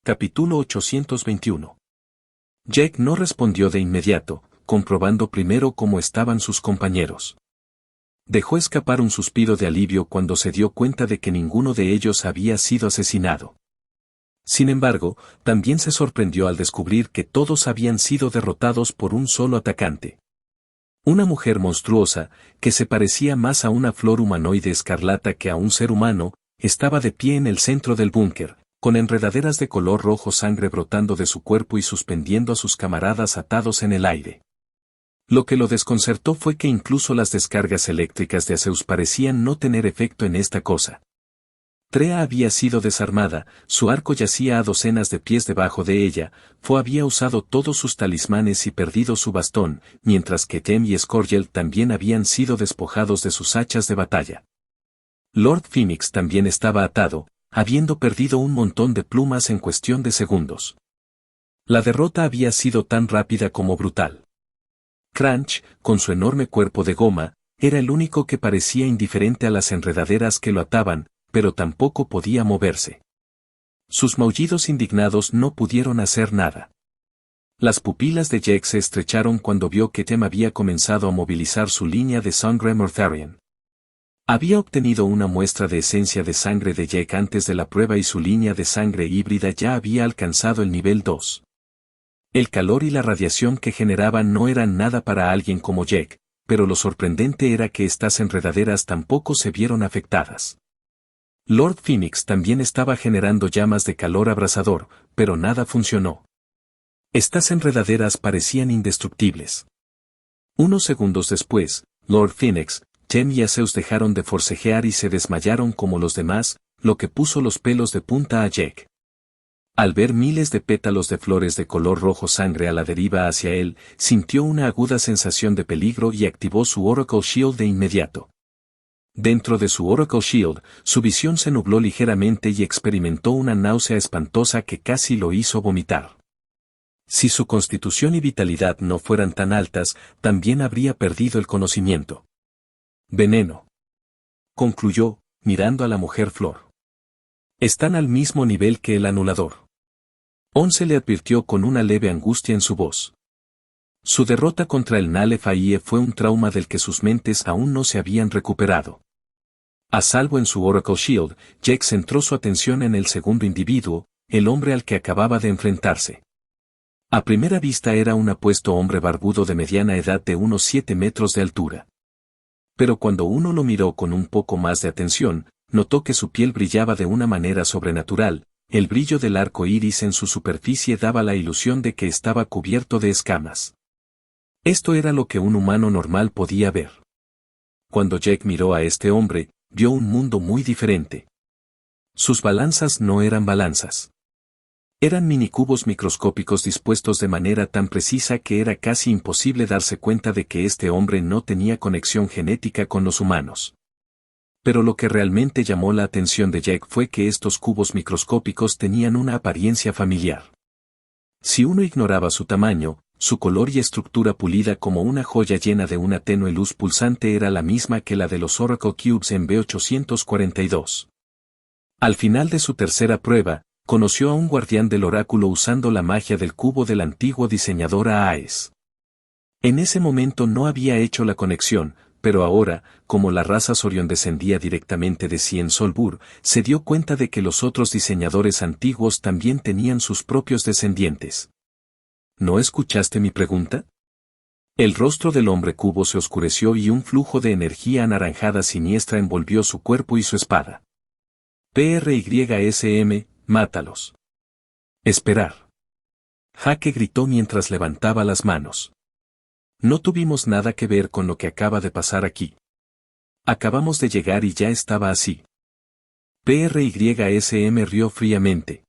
Capítulo 821. Jake no respondió de inmediato, comprobando primero cómo estaban sus compañeros. Dejó escapar un suspiro de alivio cuando se dio cuenta de que ninguno de ellos había sido asesinado. Sin embargo, también se sorprendió al descubrir que todos habían sido derrotados por un solo atacante. Una mujer monstruosa, que se parecía más a una flor humanoide escarlata que a un ser humano, estaba de pie en el centro del búnker, con enredaderas de color rojo sangre brotando de su cuerpo y suspendiendo a sus camaradas atados en el aire. Lo que lo desconcertó fue que incluso las descargas eléctricas de Zeus parecían no tener efecto en esta cosa. Trea había sido desarmada, su arco yacía a docenas de pies debajo de ella, Fo había usado todos sus talismanes y perdido su bastón, mientras que Tem y Scourgel también habían sido despojados de sus hachas de batalla. Lord Phoenix también estaba atado, habiendo perdido un montón de plumas en cuestión de segundos. La derrota había sido tan rápida como brutal. Crunch, con su enorme cuerpo de goma, era el único que parecía indiferente a las enredaderas que lo ataban, pero tampoco podía moverse. Sus maullidos indignados no pudieron hacer nada. Las pupilas de Jake se estrecharon cuando vio que Tem había comenzado a movilizar su línea de sangre Mortharion. Había obtenido una muestra de esencia de sangre de Jake antes de la prueba y su línea de sangre híbrida ya había alcanzado el nivel 2. El calor y la radiación que generaban no eran nada para alguien como Jake, pero lo sorprendente era que estas enredaderas tampoco se vieron afectadas. Lord Phoenix también estaba generando llamas de calor abrasador, pero nada funcionó. Estas enredaderas parecían indestructibles. Unos segundos después, Lord Phoenix, Tem y Zeus dejaron de forcejear y se desmayaron como los demás, lo que puso los pelos de punta a Jake. Al ver miles de pétalos de flores de color rojo sangre a la deriva hacia él, sintió una aguda sensación de peligro y activó su Oracle Shield de inmediato. Dentro de su Oracle Shield, su visión se nubló ligeramente y experimentó una náusea espantosa que casi lo hizo vomitar. Si su constitución y vitalidad no fueran tan altas, también habría perdido el conocimiento. Veneno. Concluyó, mirando a la mujer flor. Están al mismo nivel que el anulador. Once le advirtió con una leve angustia en su voz. Su derrota contra el Nalef-Aie fue un trauma del que sus mentes aún no se habían recuperado. A salvo en su Oracle Shield, Jake centró su atención en el segundo individuo, el hombre al que acababa de enfrentarse. A primera vista era un apuesto hombre barbudo de mediana edad de unos 7 metros de altura. Pero cuando uno lo miró con un poco más de atención, notó que su piel brillaba de una manera sobrenatural, el brillo del arco iris en su superficie daba la ilusión de que estaba cubierto de escamas. Esto era lo que un humano normal podía ver. Cuando Jake miró a este hombre, vio un mundo muy diferente. Sus balanzas no eran balanzas. Eran minicubos microscópicos dispuestos de manera tan precisa que era casi imposible darse cuenta de que este hombre no tenía conexión genética con los humanos. Pero lo que realmente llamó la atención de Jake fue que estos cubos microscópicos tenían una apariencia familiar. Si uno ignoraba su tamaño, su color y estructura pulida como una joya llena de una tenue luz pulsante era la misma que la de los Oracle Cubes en B842. Al final de su tercera prueba, conoció a un guardián del oráculo usando la magia del cubo del antiguo diseñador Aes. En ese momento no había hecho la conexión, pero ahora, como la raza Sorion descendía directamente de Cien Solbur, se dio cuenta de que los otros diseñadores antiguos también tenían sus propios descendientes. ¿No escuchaste mi pregunta? El rostro del hombre cubo se oscureció y un flujo de energía anaranjada siniestra envolvió su cuerpo y su espada. PRYSM, mátalos. Esperar. Jake gritó mientras levantaba las manos. No tuvimos nada que ver con lo que acaba de pasar aquí. Acabamos de llegar y ya estaba así. PRYSM rió fríamente.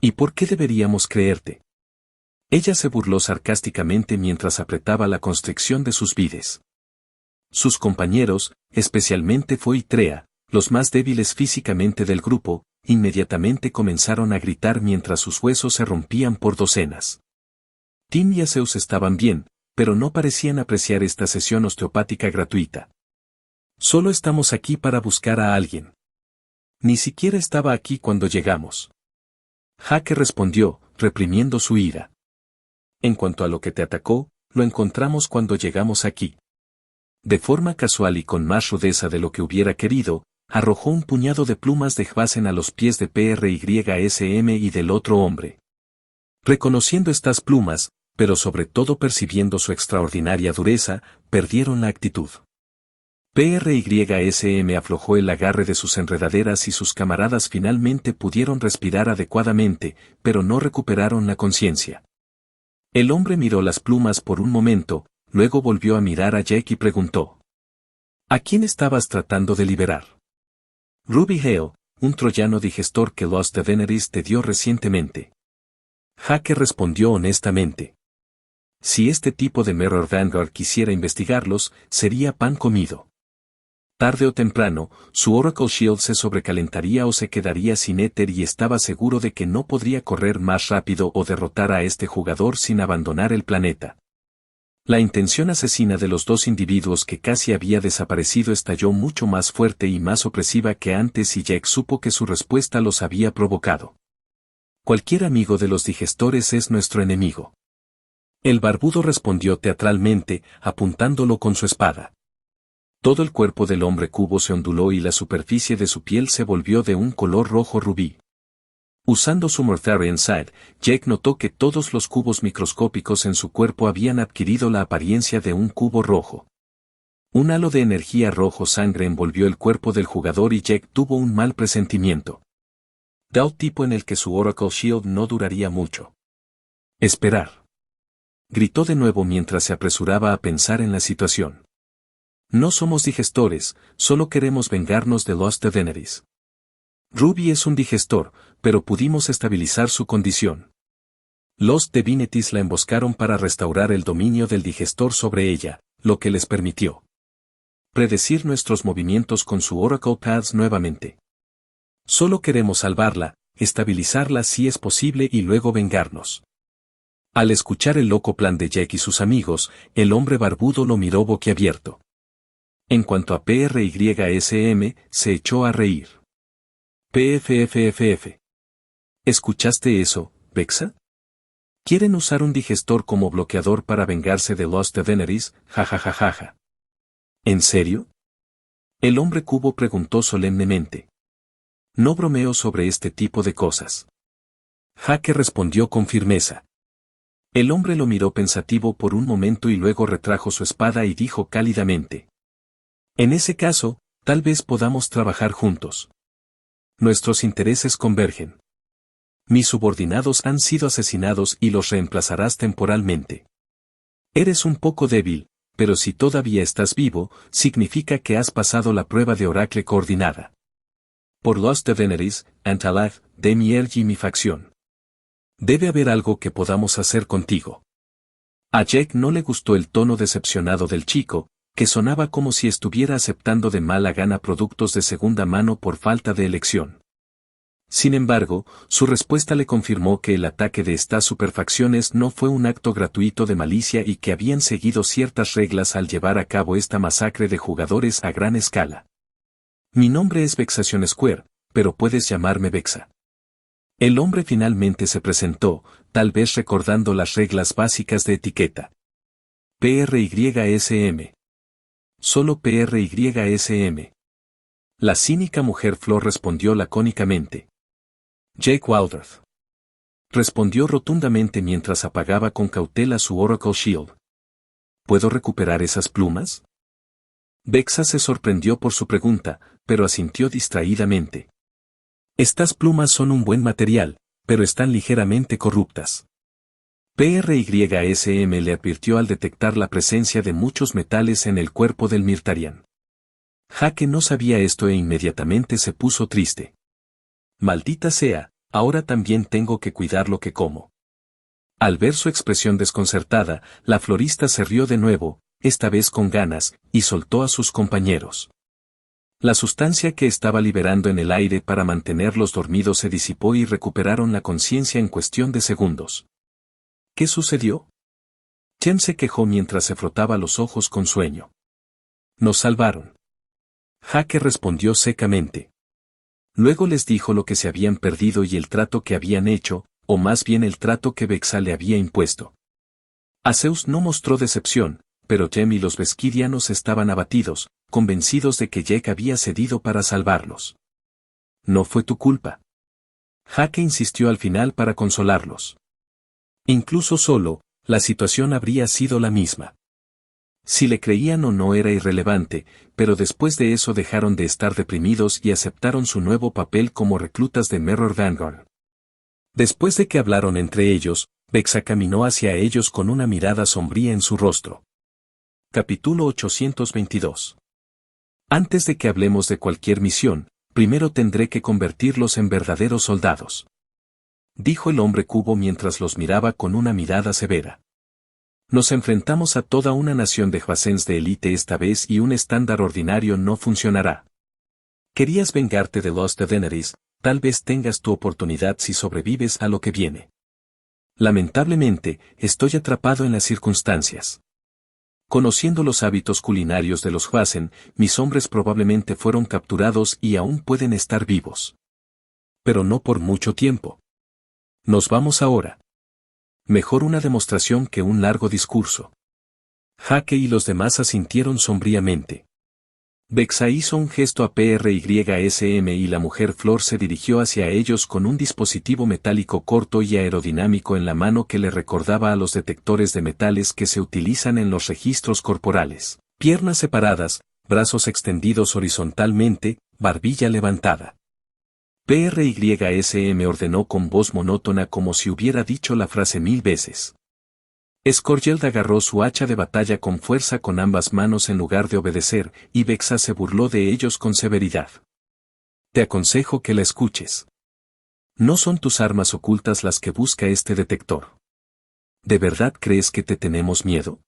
¿Y por qué deberíamos creerte? Ella se burló sarcásticamente mientras apretaba la constricción de sus vides. Sus compañeros, especialmente Fo y Trea, los más débiles físicamente del grupo, inmediatamente comenzaron a gritar mientras sus huesos se rompían por docenas. Tim y Zeus estaban bien, pero no parecían apreciar esta sesión osteopática gratuita. Solo estamos aquí para buscar a alguien. Ni siquiera estaba aquí cuando llegamos. Jake respondió, reprimiendo su ira. En cuanto a lo que te atacó, lo encontramos cuando llegamos aquí. De forma casual y con más rudeza de lo que hubiera querido, arrojó un puñado de plumas de Hvasen a los pies de PRYSM y del otro hombre. Reconociendo estas plumas, pero sobre todo percibiendo su extraordinaria dureza, perdieron la actitud. PRYSM aflojó el agarre de sus enredaderas y sus camaradas finalmente pudieron respirar adecuadamente, pero no recuperaron la conciencia. El hombre miró las plumas por un momento, luego volvió a mirar a Jake y preguntó: ¿A quién estabas tratando de liberar? Ruby Hale, un troyano digestor que Lost Veneris te dio recientemente. Jake respondió honestamente. Si este tipo de Mirror Vanguard quisiera investigarlos, sería pan comido. Tarde o temprano, su Oracle Shield se sobrecalentaría o se quedaría sin éter y estaba seguro de que no podría correr más rápido o derrotar a este jugador sin abandonar el planeta. La intención asesina de los dos individuos que casi había desaparecido estalló mucho más fuerte y más opresiva que antes y Jack supo que su respuesta los había provocado. Cualquier amigo de los digestores es nuestro enemigo. El barbudo respondió teatralmente, apuntándolo con su espada. Todo el cuerpo del hombre cubo se onduló y la superficie de su piel se volvió de un color rojo rubí. Usando su Mortharian Sight, Jake notó que todos los cubos microscópicos en su cuerpo habían adquirido la apariencia de un cubo rojo. Un halo de energía rojo sangre envolvió el cuerpo del jugador y Jake tuvo un mal presentimiento. Tal tipo en el que su Oracle Shield no duraría mucho. Esperar. Gritó de nuevo mientras se apresuraba a pensar en la situación. No somos digestores, solo queremos vengarnos de Lost Veneris. Ruby es un digestor, pero pudimos estabilizar su condición. Los Divinities la emboscaron para restaurar el dominio del digestor sobre ella, lo que les permitió predecir nuestros movimientos con su Oracle Paths nuevamente. Solo queremos salvarla, estabilizarla si es posible y luego vengarnos. Al escuchar el loco plan de Jack y sus amigos, el hombre barbudo lo miró boquiabierto. En cuanto a PRYSM, se echó a reír. PFFFF. ¿Escuchaste eso, Vexa? ¿Quieren usar un digestor como bloqueador para vengarse de Lost Veneris? Jajajajaja. ¿En serio? El hombre cubo preguntó solemnemente. No bromeo sobre este tipo de cosas. Jake respondió con firmeza. El hombre lo miró pensativo por un momento y luego retrajo su espada y dijo cálidamente: En ese caso, tal vez podamos trabajar juntos. Nuestros intereses convergen. Mis subordinados han sido asesinados y los reemplazarás temporalmente. Eres un poco débil, pero si todavía estás vivo, significa que has pasado la prueba de Oracle coordinada. Por Lost Veneris, Antalag, de mi Ergi y mi facción. Debe haber algo que podamos hacer contigo. A Jack no le gustó el tono decepcionado del chico, que sonaba como si estuviera aceptando de mala gana productos de segunda mano por falta de elección. Sin embargo, su respuesta le confirmó que el ataque de estas superfacciones no fue un acto gratuito de malicia y que habían seguido ciertas reglas al llevar a cabo esta masacre de jugadores a gran escala. Mi nombre es Vexation Square, pero puedes llamarme Vexa. El hombre finalmente se presentó, tal vez recordando las reglas básicas de etiqueta. PRYSM. Solo PRYSM. La cínica mujer Flor respondió lacónicamente. Jake Waldorf. Respondió rotundamente mientras apagaba con cautela su Oracle Shield. ¿Puedo recuperar esas plumas? Vexa se sorprendió por su pregunta, pero asintió distraídamente. Estas plumas son un buen material, pero están ligeramente corruptas. PRYSM le advirtió al detectar la presencia de muchos metales en el cuerpo del Mirtarian. Jake no sabía esto e inmediatamente se puso triste. Maldita sea, ahora también tengo que cuidar lo que como. Al ver su expresión desconcertada, la florista se rió de nuevo, esta vez con ganas, y soltó a sus compañeros. La sustancia que estaba liberando en el aire para mantenerlos dormidos se disipó y recuperaron la conciencia en cuestión de segundos. ¿Qué sucedió? Chen se quejó mientras se frotaba los ojos con sueño. Nos salvaron. Jake respondió secamente. Luego les dijo lo que se habían perdido y el trato que habían hecho, o más bien el trato que Vex'a le había impuesto. Zeus no mostró decepción, pero Jem y los vesquidianos estaban abatidos, convencidos de que Jake había cedido para salvarlos. No fue tu culpa. Jake insistió al final para consolarlos. Incluso solo, la situación habría sido la misma. Si le creían o no era irrelevante, pero después de eso dejaron de estar deprimidos y aceptaron su nuevo papel como reclutas de Mirror Vanguard. Después de que hablaron entre ellos, Vex'a caminó hacia ellos con una mirada sombría en su rostro. Capítulo 822. Antes de que hablemos de cualquier misión, primero tendré que convertirlos en verdaderos soldados. Dijo el hombre cubo mientras los miraba con una mirada severa. Nos enfrentamos a toda una nación de Hwasens de élite esta vez y un estándar ordinario no funcionará. Querías vengarte de los de Daenerys, tal vez tengas tu oportunidad si sobrevives a lo que viene. Lamentablemente, estoy atrapado en las circunstancias. Conociendo los hábitos culinarios de los Hwasen, mis hombres probablemente fueron capturados y aún pueden estar vivos. Pero no por mucho tiempo. Nos vamos ahora. Mejor una demostración que un largo discurso. Jake y los demás asintieron sombríamente. Vex'a hizo un gesto a PRYSM y la mujer Flor se dirigió hacia ellos con un dispositivo metálico corto y aerodinámico en la mano que le recordaba a los detectores de metales que se utilizan en los registros corporales. Piernas separadas, brazos extendidos horizontalmente, barbilla levantada. PRYSM ordenó con voz monótona como si hubiera dicho la frase 1000 veces. Scourgeld agarró su hacha de batalla con fuerza con ambas manos en lugar de obedecer, y Vex'a se burló de ellos con severidad. Te aconsejo que la escuches. No son tus armas ocultas las que busca este detector. ¿De verdad crees que te tenemos miedo?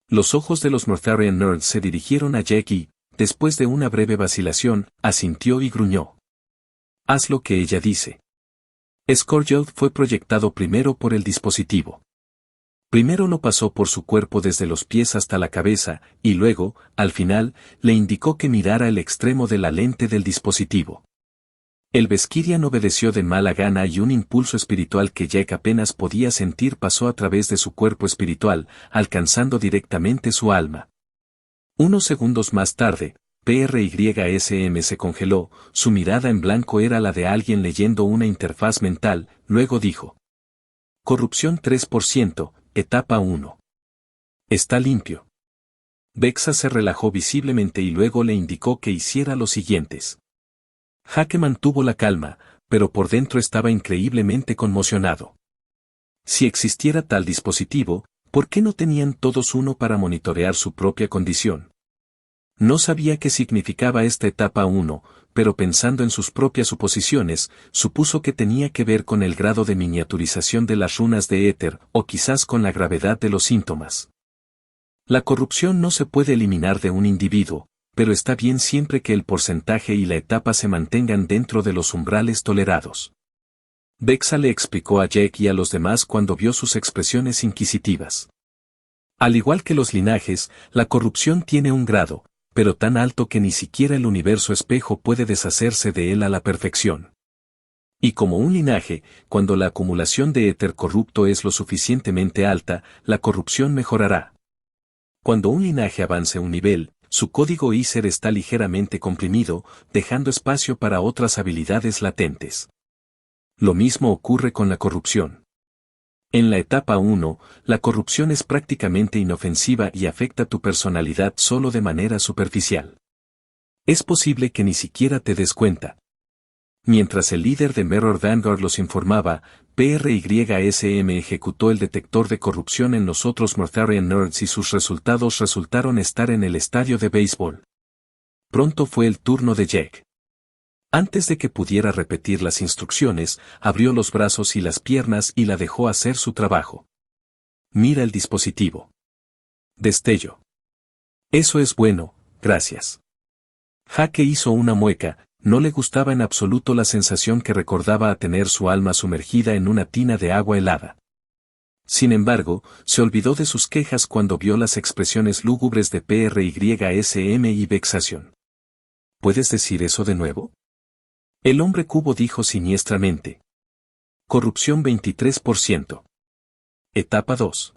Los ojos de los Mortharian Nerds se dirigieron a Jake y, después de una breve vacilación, asintió y gruñó. Haz lo que ella dice. Scourgeld fue proyectado primero por el dispositivo. Primero lo pasó por su cuerpo desde los pies hasta la cabeza, y luego, al final, le indicó que mirara el extremo de la lente del dispositivo. El Beskirian obedeció de mala gana y un impulso espiritual que Jake apenas podía sentir pasó a través de su cuerpo espiritual, alcanzando directamente su alma. Unos segundos más tarde, PRYSM se congeló, su mirada en blanco era la de alguien leyendo una interfaz mental, luego dijo. Corrupción 3%, etapa 1. Está limpio. Vex'a se relajó visiblemente y luego le indicó que hiciera los siguientes. Jake mantuvo la calma, pero por dentro estaba increíblemente conmocionado. Si existiera tal dispositivo, ¿por qué no tenían todos uno para monitorear su propia condición? No sabía qué significaba esta etapa 1, pero pensando en sus propias suposiciones, supuso que tenía que ver con el grado de miniaturización de las runas de éter, o quizás con la gravedad de los síntomas. La corrupción no se puede eliminar de un individuo, pero está bien siempre que el porcentaje y la etapa se mantengan dentro de los umbrales tolerados. Vex'a le explicó a Jake y a los demás cuando vio sus expresiones inquisitivas. Al igual que los linajes, la corrupción tiene un grado, pero tan alto que ni siquiera el universo espejo puede deshacerse de él a la perfección. Y como un linaje, cuando la acumulación de éter corrupto es lo suficientemente alta, la corrupción mejorará. Cuando un linaje avance un nivel, su código ISER está ligeramente comprimido, dejando espacio para otras habilidades latentes. Lo mismo ocurre con la corrupción. En la etapa 1, la corrupción es prácticamente inofensiva y afecta tu personalidad solo de manera superficial. Es posible que ni siquiera te des cuenta. Mientras el líder de Mirror Vanguard los informaba, PRYSM ejecutó el detector de corrupción en los otros Mortharian Nerds y sus resultados resultaron estar en el estadio de béisbol. Pronto fue el turno de Jake. Antes de que pudiera repetir las instrucciones, abrió los brazos y las piernas y la dejó hacer su trabajo. Mira el dispositivo. Destello. Eso es bueno, gracias. Jake hizo una mueca, no le gustaba en absoluto la sensación que recordaba a tener su alma sumergida en una tina de agua helada. Sin embargo, se olvidó de sus quejas cuando vio las expresiones lúgubres de PRYSM y vexación. ¿Puedes decir eso de nuevo? El hombre cubo dijo siniestramente. Corrupción 23%. Etapa 2.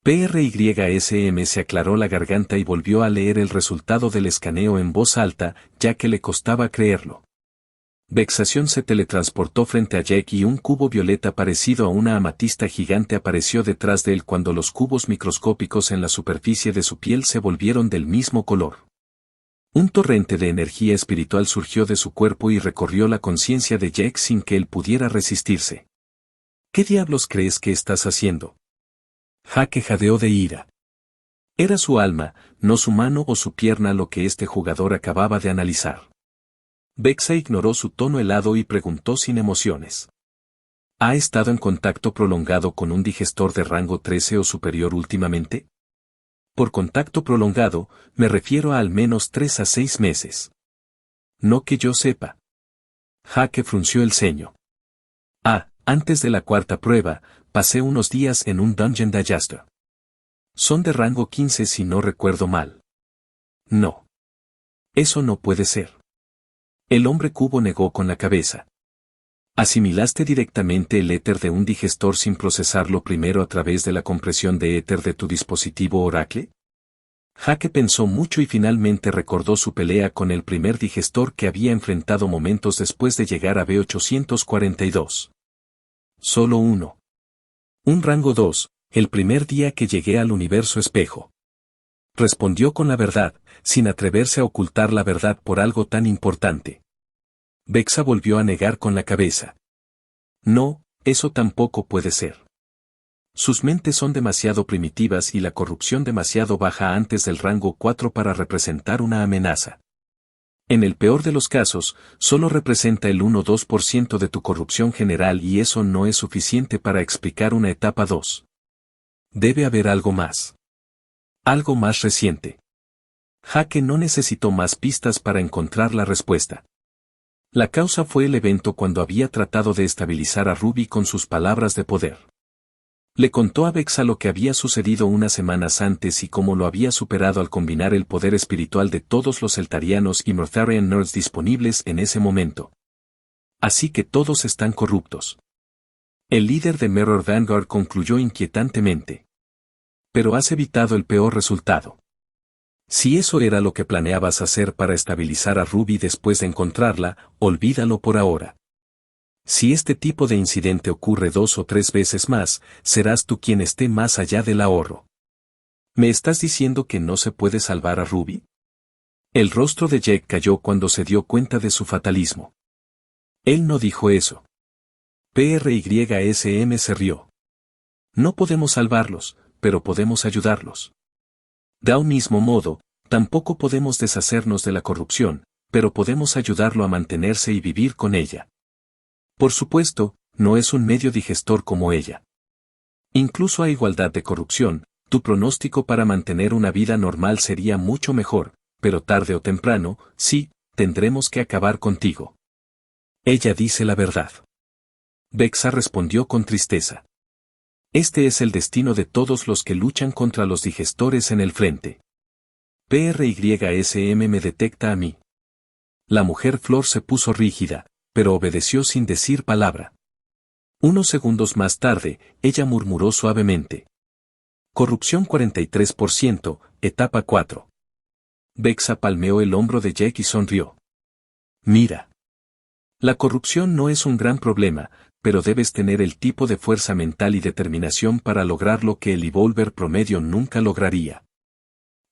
PRYSM se aclaró la garganta y volvió a leer el resultado del escaneo en voz alta, ya que le costaba creerlo. Vexación se teletransportó frente a Jack y un cubo violeta parecido a una amatista gigante apareció detrás de él cuando los cubos microscópicos en la superficie de su piel se volvieron del mismo color. Un torrente de energía espiritual surgió de su cuerpo y recorrió la conciencia de Jack sin que él pudiera resistirse. ¿Qué diablos crees que estás haciendo? Jake jadeó de ira. Era su alma, no su mano o su pierna lo que este jugador acababa de analizar. Vexa ignoró su tono helado y preguntó sin emociones. ¿Ha estado en contacto prolongado con un digestor de rango 13 o superior últimamente? Por contacto prolongado, me refiero a al menos 3 a 6 meses. No que yo sepa. Jake frunció el ceño. Antes de la cuarta prueba, pasé unos días en un Dungeon Digester. Son de rango 15 si no recuerdo mal. No. Eso no puede ser. El hombre cubo negó con la cabeza. ¿Asimilaste directamente el éter de un digestor sin procesarlo primero a través de la compresión de éter de tu dispositivo Oracle? Jake pensó mucho y finalmente recordó su pelea con el primer digestor que había enfrentado momentos después de llegar a B842. Solo uno. Un rango 2, el primer día que llegué al universo espejo. Respondió con la verdad, sin atreverse a ocultar la verdad por algo tan importante. Vexa volvió a negar con la cabeza. No, eso tampoco puede ser. Sus mentes son demasiado primitivas y la corrupción demasiado baja antes del rango 4 para representar una amenaza. En el peor de los casos, solo representa el 1-2% de tu corrupción general y eso no es suficiente para explicar una etapa 2. Debe haber algo más. Algo más reciente. Jake no necesitó más pistas para encontrar la respuesta. La causa fue el evento cuando había tratado de estabilizar a Ruby con sus palabras de poder. Le contó a Vexa lo que había sucedido unas semanas antes y cómo lo había superado al combinar el poder espiritual de todos los Eltarianos y Mortharian Nerds disponibles en ese momento. Así que todos están corruptos. El líder de Mirror Vanguard concluyó inquietantemente. Pero has evitado el peor resultado. Si eso era lo que planeabas hacer para estabilizar a Ruby después de encontrarla, olvídalo por ahora. Si este tipo de incidente ocurre 2 o 3 veces más, serás tú quien esté más allá del ahorro. ¿Me estás diciendo que no se puede salvar a Ruby? El rostro de Jack cayó cuando se dio cuenta de su fatalismo. Él no dijo eso. PRYSM se rió. No podemos salvarlos, pero podemos ayudarlos. De un mismo modo, tampoco podemos deshacernos de la corrupción, pero podemos ayudarlo a mantenerse y vivir con ella. Por supuesto, no es un medio digestor como ella. Incluso a igualdad de corrupción, tu pronóstico para mantener una vida normal sería mucho mejor, pero tarde o temprano, sí, tendremos que acabar contigo. Ella dice la verdad. Vexa respondió con tristeza. Este es el destino de todos los que luchan contra los digestores en el frente. PRYSM me detecta a mí. La mujer flor se puso rígida, pero obedeció sin decir palabra. Unos segundos más tarde, ella murmuró suavemente. Corrupción 43%, etapa 4. Vexa palmeó el hombro de Jack y sonrió. Mira. La corrupción no es un gran problema, pero debes tener el tipo de fuerza mental y determinación para lograr lo que el Evolver promedio nunca lograría.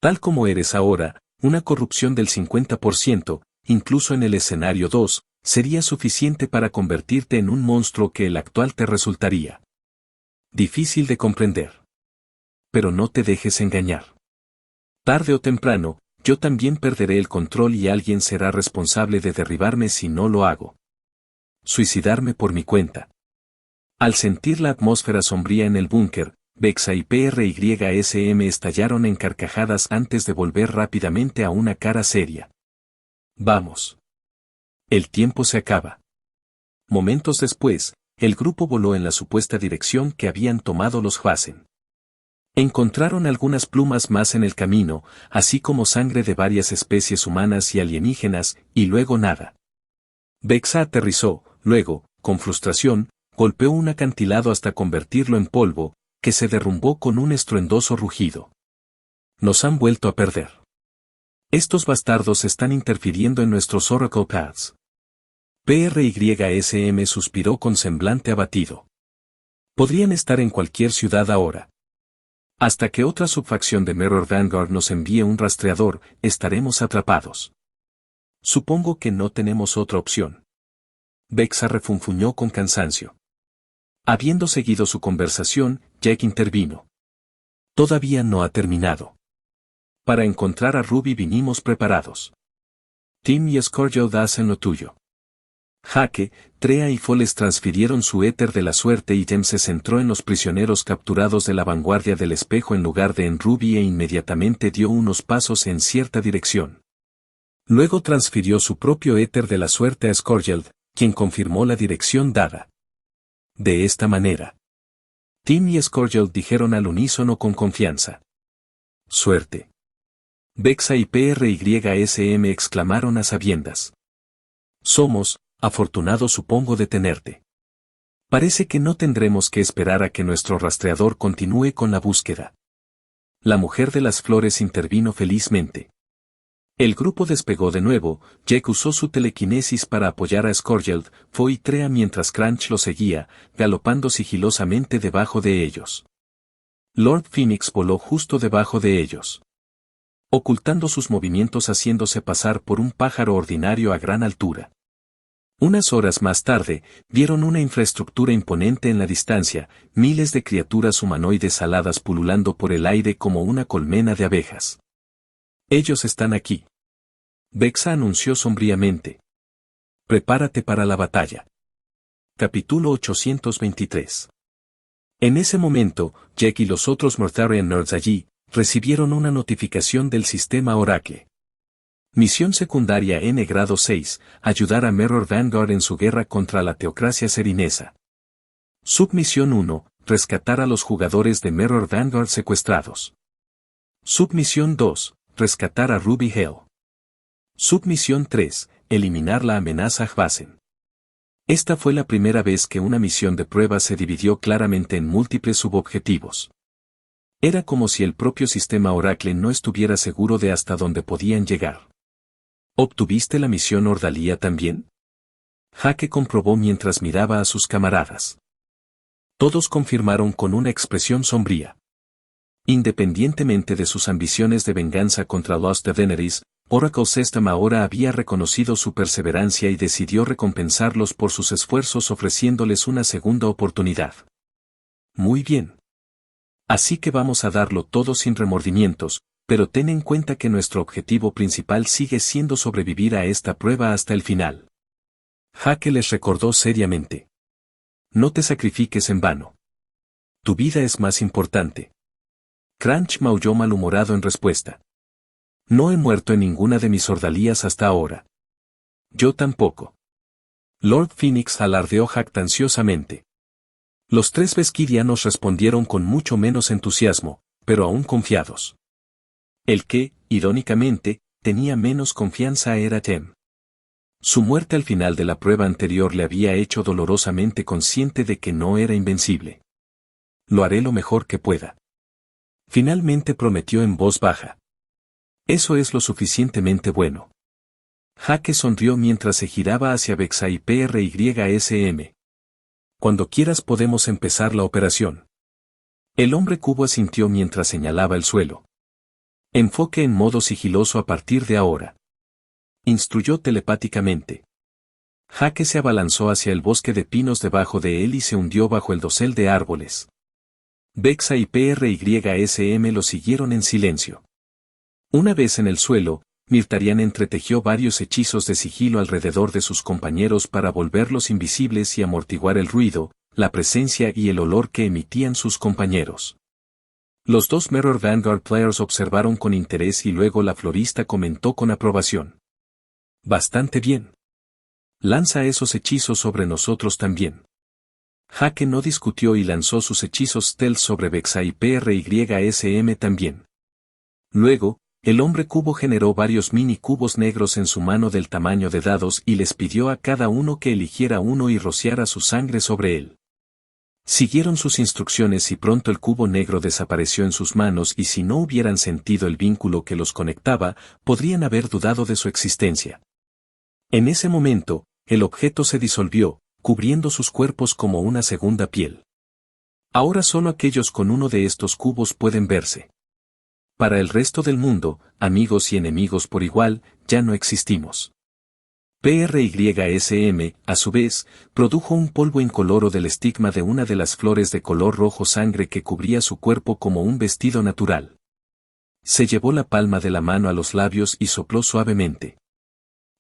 Tal como eres ahora, una corrupción del 50%, incluso en el escenario 2, sería suficiente para convertirte en un monstruo que el actual te resultaría difícil de comprender. Pero no te dejes engañar. Tarde o temprano, yo también perderé el control y alguien será responsable de derribarme si no lo hago. Suicidarme por mi cuenta. Al sentir la atmósfera sombría en el búnker, Vexa y PRYSM estallaron en carcajadas antes de volver rápidamente a una cara seria. Vamos. El tiempo se acaba. Momentos después, el grupo voló en la supuesta dirección que habían tomado los Hvasen. Encontraron algunas plumas más en el camino, así como sangre de varias especies humanas y alienígenas, y luego nada. Vexa aterrizó, luego, con frustración, golpeó un acantilado hasta convertirlo en polvo, que se derrumbó con un estruendoso rugido. Nos han vuelto a perder. Estos bastardos están interfiriendo en nuestros Oracle Paths. PRYSM suspiró con semblante abatido. Podrían estar en cualquier ciudad ahora. Hasta que otra subfacción de Mirror Vanguard nos envíe un rastreador, estaremos atrapados. Supongo que no tenemos otra opción. Vexa refunfuñó con cansancio. Habiendo seguido su conversación, Jack intervino. Todavía no ha terminado. Para encontrar a Ruby vinimos preparados. Tim y Scourge hacen lo tuyo. Jaque, Trea y Foles transfirieron su éter de la suerte y Jem se centró en los prisioneros capturados de la vanguardia del espejo en lugar de en Ruby e inmediatamente dio unos pasos en cierta dirección. Luego transfirió su propio éter de la suerte a Scourge, quien confirmó la dirección dada. De esta manera, Tim y Scourge dijeron al unísono con confianza. Suerte. Vexa y PRYSM exclamaron a sabiendas. Somos, afortunado supongo de tenerte. Parece que no tendremos que esperar a que nuestro rastreador continúe con la búsqueda. La mujer de las flores intervino felizmente. El grupo despegó de nuevo, Jack usó su telequinesis para apoyar a Scourge, Foy y Trea mientras Crunch lo seguía, galopando sigilosamente debajo de ellos. Lord Phoenix voló justo debajo de ellos, ocultando sus movimientos haciéndose pasar por un pájaro ordinario a gran altura. Unas horas más tarde, vieron una infraestructura imponente en la distancia, miles de criaturas humanoides aladas pululando por el aire como una colmena de abejas. Ellos están aquí. Vexa anunció sombríamente. Prepárate para la batalla. Capítulo 823. En ese momento, Jack y los otros Mortharian Nerds allí, recibieron una notificación del sistema Oracle. Misión secundaria N grado 6, ayudar a Mirror Vanguard en su guerra contra la teocracia serinesa. Submisión 1, rescatar a los jugadores de Mirror Vanguard secuestrados. Submisión 2, rescatar a Ruby Hell. Submisión 3, eliminar la amenaza Hvasen. Esta fue la primera vez que una misión de prueba se dividió claramente en múltiples subobjetivos. Era como si el propio sistema Oracle no estuviera seguro de hasta dónde podían llegar. ¿Obtuviste la misión Ordalía también? Jaque comprobó mientras miraba a sus camaradas. Todos confirmaron con una expresión sombría. Independientemente de sus ambiciones de venganza contra Lost Daenerys, Oracle System ahora había reconocido su perseverancia y decidió recompensarlos por sus esfuerzos ofreciéndoles una segunda oportunidad. Muy bien. Así que vamos a darlo todo sin remordimientos, pero ten en cuenta que nuestro objetivo principal sigue siendo sobrevivir a esta prueba hasta el final. Jaque les recordó seriamente. No te sacrifiques en vano. Tu vida es más importante. Crunch maulló malhumorado en respuesta. No he muerto en ninguna de mis ordalías hasta ahora. Yo tampoco. Lord Phoenix alardeó jactanciosamente. Los tres Beskirianos respondieron con mucho menos entusiasmo, pero aún confiados. El que, irónicamente, tenía menos confianza era Jem. Su muerte al final de la prueba anterior le había hecho dolorosamente consciente de que no era invencible. Lo haré lo mejor que pueda. Finalmente prometió en voz baja. Eso es lo suficientemente bueno. Jaque sonrió mientras se giraba hacia Vexa y PRYSM. Cuando quieras podemos empezar la operación. El hombre cubo asintió mientras señalaba el suelo. Enfoque en modo sigiloso a partir de ahora. Instruyó telepáticamente. Jaque se abalanzó hacia el bosque de pinos debajo de él y se hundió bajo el dosel de árboles. Vexa y PRYSM lo siguieron en silencio. Una vez en el suelo, Mirtarian entretejió varios hechizos de sigilo alrededor de sus compañeros para volverlos invisibles y amortiguar el ruido, la presencia y el olor que emitían sus compañeros. Los dos Mirror Vanguard Players observaron con interés y luego la florista comentó con aprobación. Bastante bien. Lanza esos hechizos sobre nosotros también. Jaque no discutió y lanzó sus hechizos stealth sobre Vexa y PRYSM también. Luego, El hombre cubo generó varios mini cubos negros en su mano del tamaño de dados y les pidió a cada uno que eligiera uno y rociara su sangre sobre él. Siguieron sus instrucciones y pronto el cubo negro desapareció en sus manos y si no hubieran sentido el vínculo que los conectaba, podrían haber dudado de su existencia. En ese momento, el objeto se disolvió, cubriendo sus cuerpos como una segunda piel. Ahora solo aquellos con uno de estos cubos pueden verse. Para el resto del mundo, amigos y enemigos por igual, ya no existimos. PRYSM, a su vez, produjo un polvo incoloro del estigma de una de las flores de color rojo sangre que cubría su cuerpo como un vestido natural. Se llevó la palma de la mano a los labios y sopló suavemente.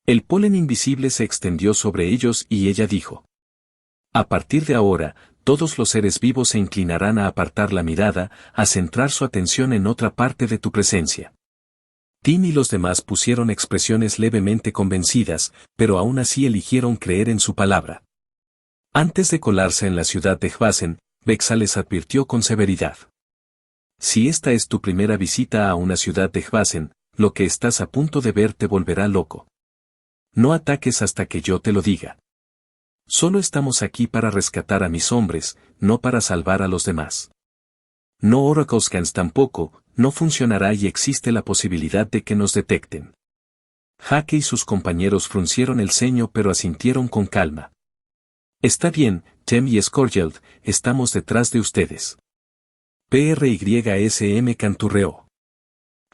El polen invisible se extendió sobre ellos y ella dijo: a partir de ahora, todos los seres vivos se inclinarán a apartar la mirada, a centrar su atención en otra parte de tu presencia. Tim y los demás pusieron expresiones levemente convencidas, pero aún así eligieron creer en su palabra. Antes de colarse en la ciudad de Hvasen, Vexa les advirtió con severidad. Si esta es tu primera visita a una ciudad de Hvasen, lo que estás a punto de ver te volverá loco. No ataques hasta que yo te lo diga. Solo estamos aquí para rescatar a mis hombres, no para salvar a los demás. No Oraclescans tampoco, no funcionará y existe la posibilidad de que nos detecten. Hake y sus compañeros fruncieron el ceño pero asintieron con calma. Está bien, Tem y Scourgeld, estamos detrás de ustedes. PRYSM canturreó.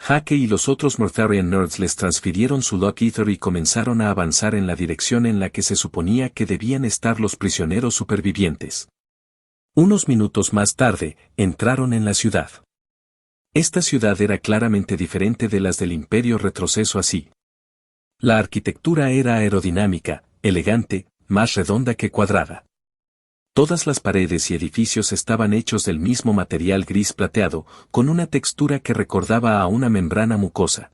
Hake y los otros Mortharian Nerds les transfirieron su Lock Ether y comenzaron a avanzar en la dirección en la que se suponía que debían estar los prisioneros supervivientes. Unos minutos más tarde, entraron en la ciudad. Esta ciudad era claramente diferente de las del Imperio Retroceso así. La arquitectura era aerodinámica, elegante, más redonda que cuadrada. Todas las paredes y edificios estaban hechos del mismo material gris plateado, con una textura que recordaba a una membrana mucosa.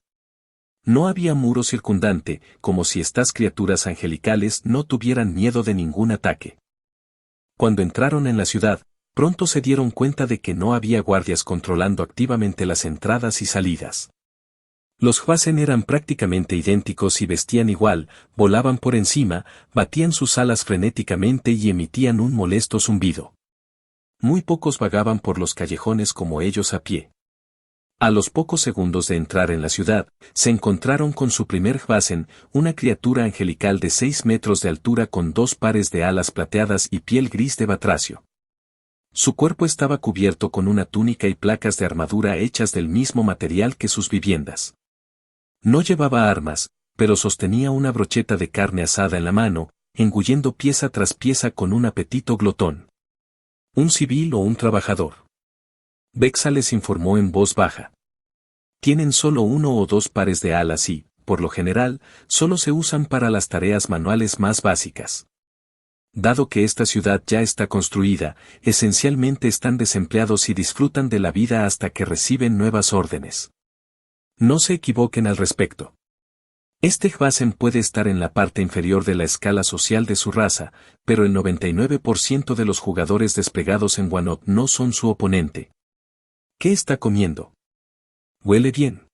No había muro circundante, como si estas criaturas angelicales no tuvieran miedo de ningún ataque. Cuando entraron en la ciudad, pronto se dieron cuenta de que no había guardias controlando activamente las entradas y salidas. Los Hvasen eran prácticamente idénticos y vestían igual, volaban por encima, batían sus alas frenéticamente y emitían un molesto zumbido. Muy pocos vagaban por los callejones como ellos a pie. A los pocos segundos de entrar en la ciudad, se encontraron con su primer Hvasen, una criatura angelical de 6 metros de altura con 2 pares de alas plateadas y piel gris de batracio. Su cuerpo estaba cubierto con una túnica y placas de armadura hechas del mismo material que sus viviendas. No llevaba armas, pero sostenía una brocheta de carne asada en la mano, engullendo pieza tras pieza con un apetito glotón. ¿Un civil o un trabajador? Vexa les informó en voz baja. Tienen solo 1 o 2 pares de alas y, por lo general, solo se usan para las tareas manuales más básicas. Dado que esta ciudad ya está construida, esencialmente están desempleados y disfrutan de la vida hasta que reciben nuevas órdenes. No se equivoquen al respecto. Este Hvasen puede estar en la parte inferior de la escala social de su raza, pero el 99% de los jugadores desplegados en Wannok no son su oponente. ¿Qué está comiendo? Huele bien.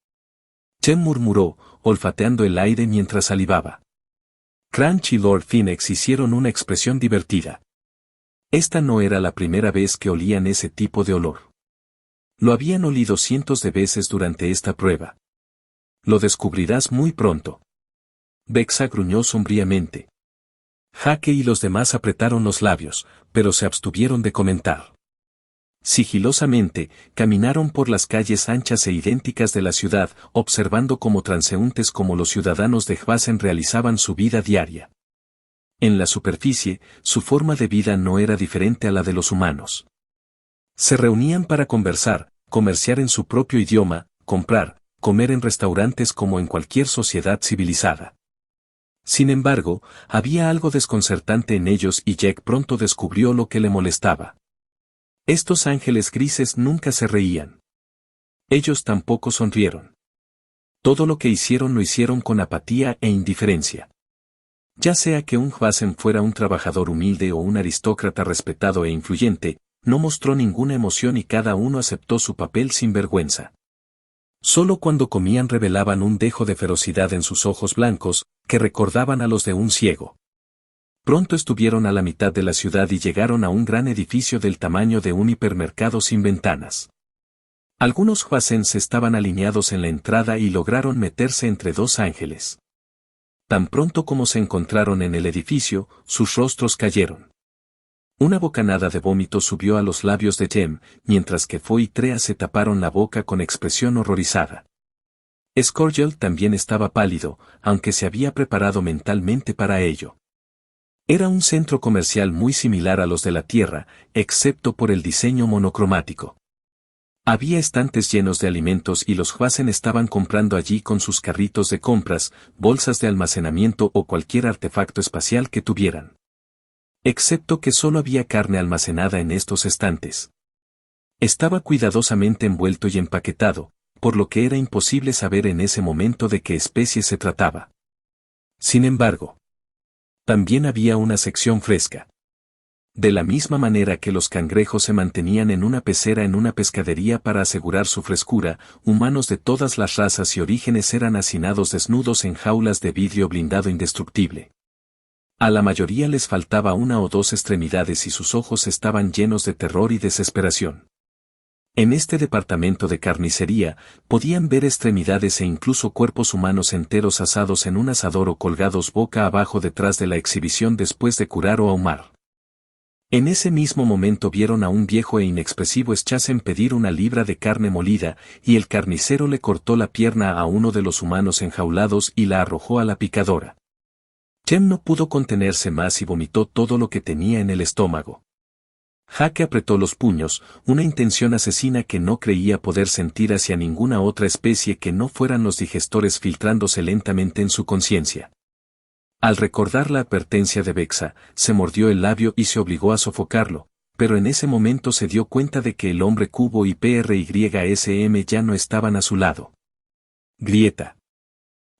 Chen murmuró, olfateando el aire mientras salivaba. Crunch y Lord Phoenix hicieron una expresión divertida. Esta no era la primera vez que olían ese tipo de olor. Lo habían olido cientos de veces durante esta prueba. Lo descubrirás muy pronto. Vexa gruñó sombríamente. Hake y los demás apretaron los labios, pero se abstuvieron de comentar. Sigilosamente, caminaron por las calles anchas e idénticas de la ciudad, observando como transeúntes como los ciudadanos de Hvasen realizaban su vida diaria. En la superficie, su forma de vida no era diferente a la de los humanos. Se reunían para conversar, comerciar en su propio idioma, comprar, comer en restaurantes como en cualquier sociedad civilizada. Sin embargo, había algo desconcertante en ellos y Jack pronto descubrió lo que le molestaba. Estos ángeles grises nunca se reían. Ellos tampoco sonrieron. Todo lo que hicieron lo hicieron con apatía e indiferencia. Ya sea que un Hvasen fuera un trabajador humilde o un aristócrata respetado e influyente, no mostró ninguna emoción y cada uno aceptó su papel sin vergüenza. Solo cuando comían revelaban un dejo de ferocidad en sus ojos blancos, que recordaban a los de un ciego. Pronto estuvieron a la mitad de la ciudad y llegaron a un gran edificio del tamaño de un hipermercado sin ventanas. Algunos Hwasens estaban alineados en la entrada y lograron meterse entre dos ángeles. Tan pronto como se encontraron en el edificio, sus rostros cayeron. Una bocanada de vómito subió a los labios de Jem, mientras que Fo y Trea se taparon la boca con expresión horrorizada. Scourgel también estaba pálido, aunque se había preparado mentalmente para ello. Era un centro comercial muy similar a los de la Tierra, excepto por el diseño monocromático. Había estantes llenos de alimentos y los Hwasen estaban comprando allí con sus carritos de compras, bolsas de almacenamiento o cualquier artefacto espacial que tuvieran. Excepto que solo había carne almacenada en estos estantes. Estaba cuidadosamente envuelto y empaquetado, por lo que era imposible saber en ese momento de qué especie se trataba. Sin embargo, también había una sección fresca. De la misma manera que los cangrejos se mantenían en una pecera en una pescadería para asegurar su frescura, humanos de todas las razas y orígenes eran hacinados desnudos en jaulas de vidrio blindado indestructible. A la mayoría les faltaba una o dos extremidades y sus ojos estaban llenos de terror y desesperación. En este departamento de carnicería, podían ver extremidades e incluso cuerpos humanos enteros asados en un asador o colgados boca abajo detrás de la exhibición después de curar o ahumar. En ese mismo momento vieron a un viejo e inexpresivo Schazen pedir una libra de carne molida, y el carnicero le cortó la pierna a uno de los humanos enjaulados y la arrojó a la picadora. Jem no pudo contenerse más y vomitó todo lo que tenía en el estómago. Hake apretó los puños, una intención asesina que no creía poder sentir hacia ninguna otra especie que no fueran los digestores filtrándose lentamente en su conciencia. Al recordar la advertencia de Vexa, se mordió el labio y se obligó a sofocarlo, pero en ese momento se dio cuenta de que el hombre cubo y PRYSM ya no estaban a su lado. Grieta.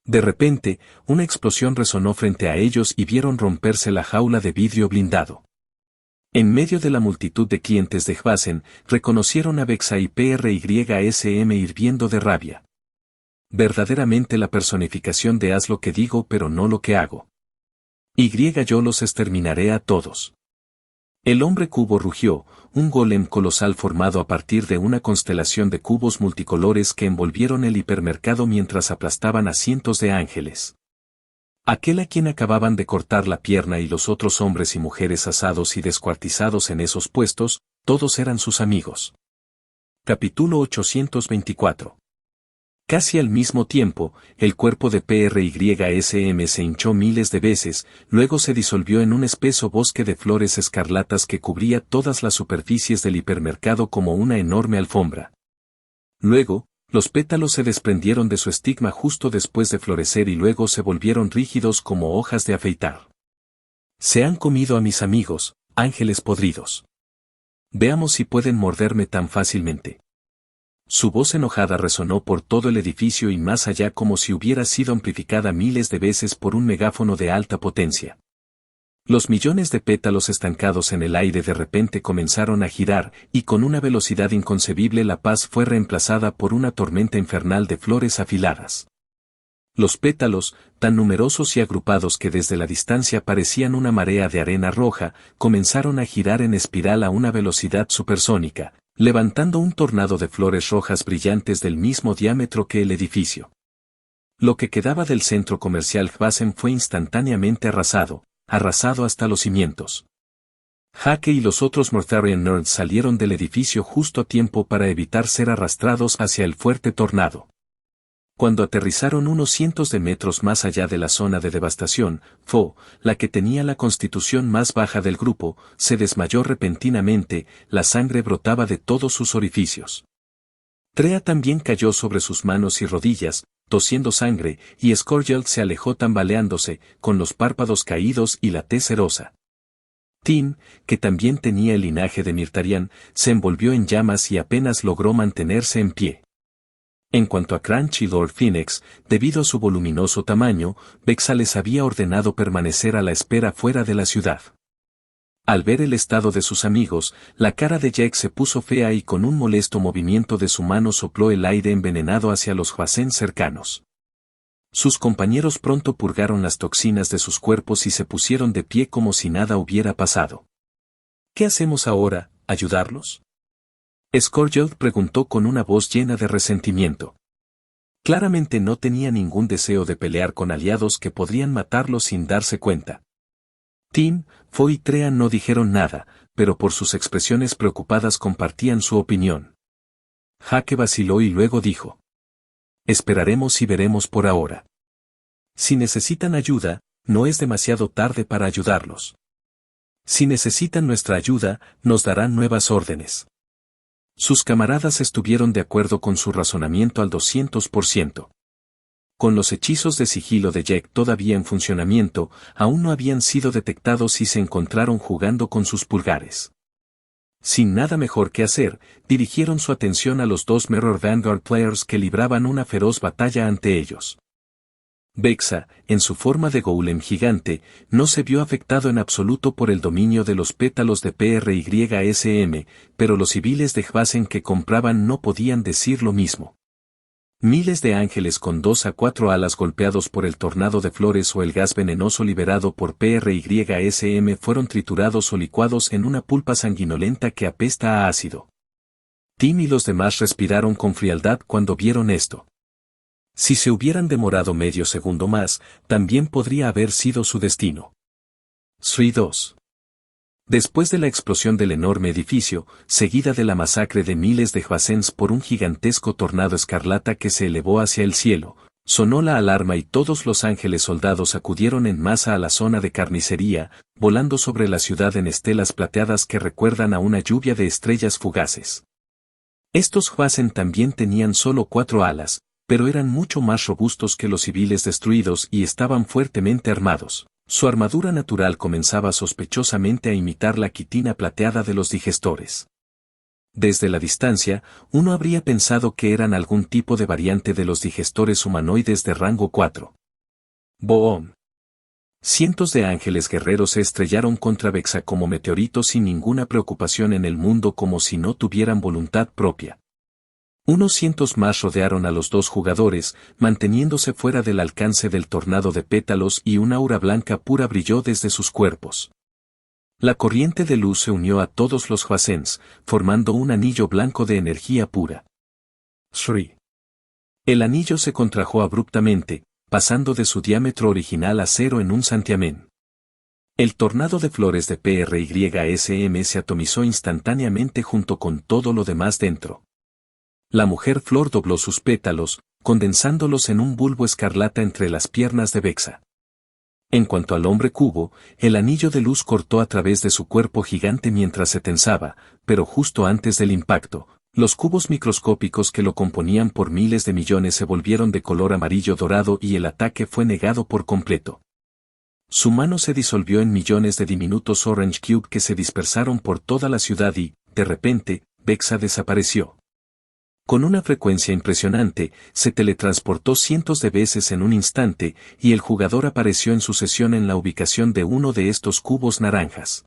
De repente, una explosión resonó frente a ellos y vieron romperse la jaula de vidrio blindado. En medio de la multitud de clientes de Hwasen, reconocieron a Vexa y PRYSM hirviendo de rabia. Verdaderamente la personificación de haz lo que digo pero no lo que hago. Yo los exterminaré a todos. El hombre cubo rugió, un golem colosal formado a partir de una constelación de cubos multicolores que envolvieron el hipermercado mientras aplastaban a cientos de ángeles. Aquel a quien acababan de cortar la pierna y los otros hombres y mujeres asados y descuartizados en esos puestos, todos eran sus amigos. Capítulo 824. Casi al mismo tiempo, el cuerpo de PRYSM se hinchó miles de veces, luego se disolvió en un espeso bosque de flores escarlatas que cubría todas las superficies del hipermercado como una enorme alfombra. Luego, los pétalos se desprendieron de su estigma justo después de florecer y luego se volvieron rígidos como hojas de afeitar. Se han comido a mis amigos, ángeles podridos. Veamos si pueden morderme tan fácilmente. Su voz enojada resonó por todo el edificio y más allá como si hubiera sido amplificada miles de veces por un megáfono de alta potencia. Los millones de pétalos estancados en el aire de repente comenzaron a girar, y con una velocidad inconcebible la paz fue reemplazada por una tormenta infernal de flores afiladas. Los pétalos, tan numerosos y agrupados que desde la distancia parecían una marea de arena roja, comenzaron a girar en espiral a una velocidad supersónica, levantando un tornado de flores rojas brillantes del mismo diámetro que el edificio. Lo que quedaba del centro comercial Hwasen fue instantáneamente arrasado hasta los cimientos. Hake y los otros Mortharian Nerds salieron del edificio justo a tiempo para evitar ser arrastrados hacia el fuerte tornado. Cuando aterrizaron unos cientos de metros más allá de la zona de devastación, Fo, la que tenía la constitución más baja del grupo, se desmayó repentinamente, la sangre brotaba de todos sus orificios. Trea también cayó sobre sus manos y rodillas, tosiendo sangre, y Scourgel se alejó tambaleándose, con los párpados caídos y la tez cerosa. Tim, que también tenía el linaje de Mirtarian, se envolvió en llamas y apenas logró mantenerse en pie. En cuanto a Crunch y Lord Phoenix, debido a su voluminoso tamaño, Vexa les había ordenado permanecer a la espera fuera de la ciudad. Al ver el estado de sus amigos, la cara de Jack se puso fea y con un molesto movimiento de su mano sopló el aire envenenado hacia los Hwasen cercanos. Sus compañeros pronto purgaron las toxinas de sus cuerpos y se pusieron de pie como si nada hubiera pasado. ¿Qué hacemos ahora? ¿Ayudarlos? Scourge preguntó con una voz llena de resentimiento. Claramente no tenía ningún deseo de pelear con aliados que podrían matarlos sin darse cuenta. Tim, Fo y Trea no dijeron nada, pero por sus expresiones preocupadas compartían su opinión. Jake vaciló y luego dijo: esperaremos y veremos por ahora. Si necesitan ayuda, no es demasiado tarde para ayudarlos. Si necesitan nuestra ayuda, nos darán nuevas órdenes. Sus camaradas estuvieron de acuerdo con su razonamiento al 200%. Con los hechizos de sigilo de Jack todavía en funcionamiento, aún no habían sido detectados y se encontraron jugando con sus pulgares. Sin nada mejor que hacer, dirigieron su atención a los dos Mirror Vanguard Players que libraban una feroz batalla ante ellos. Vexa, en su forma de golem gigante, no se vio afectado en absoluto por el dominio de los pétalos de PRYSM, pero los civiles de Hwasen que compraban no podían decir lo mismo. Miles de ángeles con 2 a 4 alas golpeados por el tornado de flores o el gas venenoso liberado por PRYSM fueron triturados o licuados en una pulpa sanguinolenta que apesta a ácido. Tim y los demás respiraron con frialdad cuando vieron esto. Si se hubieran demorado medio segundo más, también podría haber sido su destino. Sri 2. Después de la explosión del enorme edificio, seguida de la masacre de miles de Hwasens por un gigantesco tornado escarlata que se elevó hacia el cielo, sonó la alarma y todos los ángeles soldados acudieron en masa a la zona de carnicería, volando sobre la ciudad en estelas plateadas que recuerdan a una lluvia de estrellas fugaces. Estos Hwasen también tenían solo 4 alas, pero eran mucho más robustos que los civiles destruidos y estaban fuertemente armados. Su armadura natural comenzaba sospechosamente a imitar la quitina plateada de los digestores. Desde la distancia, uno habría pensado que eran algún tipo de variante de los digestores humanoides de rango 4. Boom. Cientos de ángeles guerreros se estrellaron contra Vexa como meteoritos sin ninguna preocupación en el mundo, como si no tuvieran voluntad propia. Unos cientos más rodearon a los dos jugadores, manteniéndose fuera del alcance del tornado de pétalos, y una aura blanca pura brilló desde sus cuerpos. La corriente de luz se unió a todos los Hwasens, formando un anillo blanco de energía pura. Shri. El anillo se contrajo abruptamente, pasando de su diámetro original a 0 en un santiamén. El tornado de flores de PRYSM se atomizó instantáneamente junto con todo lo demás dentro. La mujer flor dobló sus pétalos, condensándolos en un bulbo escarlata entre las piernas de Vexa. En cuanto al hombre cubo, el anillo de luz cortó a través de su cuerpo gigante mientras se tensaba, pero justo antes del impacto, los cubos microscópicos que lo componían por miles de millones se volvieron de color amarillo dorado y el ataque fue negado por completo. Su mano se disolvió en millones de diminutos Orange Cube que se dispersaron por toda la ciudad y, de repente, Vexa desapareció. Con una frecuencia impresionante, se teletransportó cientos de veces en un instante, y el jugador apareció en sucesión en la ubicación de uno de estos cubos naranjas.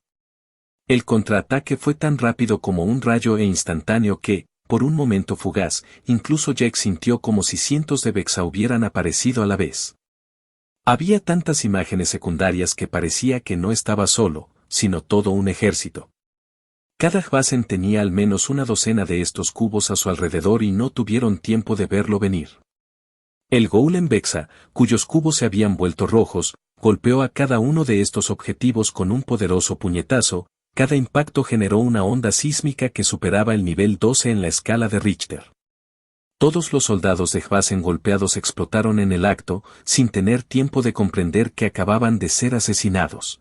El contraataque fue tan rápido como un rayo e instantáneo que, por un momento fugaz, incluso Jack sintió como si cientos de Vexa hubieran aparecido a la vez. Había tantas imágenes secundarias que parecía que no estaba solo, sino todo un ejército. Cada Hwasen tenía al menos una docena de estos cubos a su alrededor y no tuvieron tiempo de verlo venir. El golem Vexa, cuyos cubos se habían vuelto rojos, golpeó a cada uno de estos objetivos con un poderoso puñetazo. Cada impacto generó una onda sísmica que superaba el nivel 12 en la escala de Richter. Todos los soldados de Hwasen golpeados explotaron en el acto, sin tener tiempo de comprender que acababan de ser asesinados.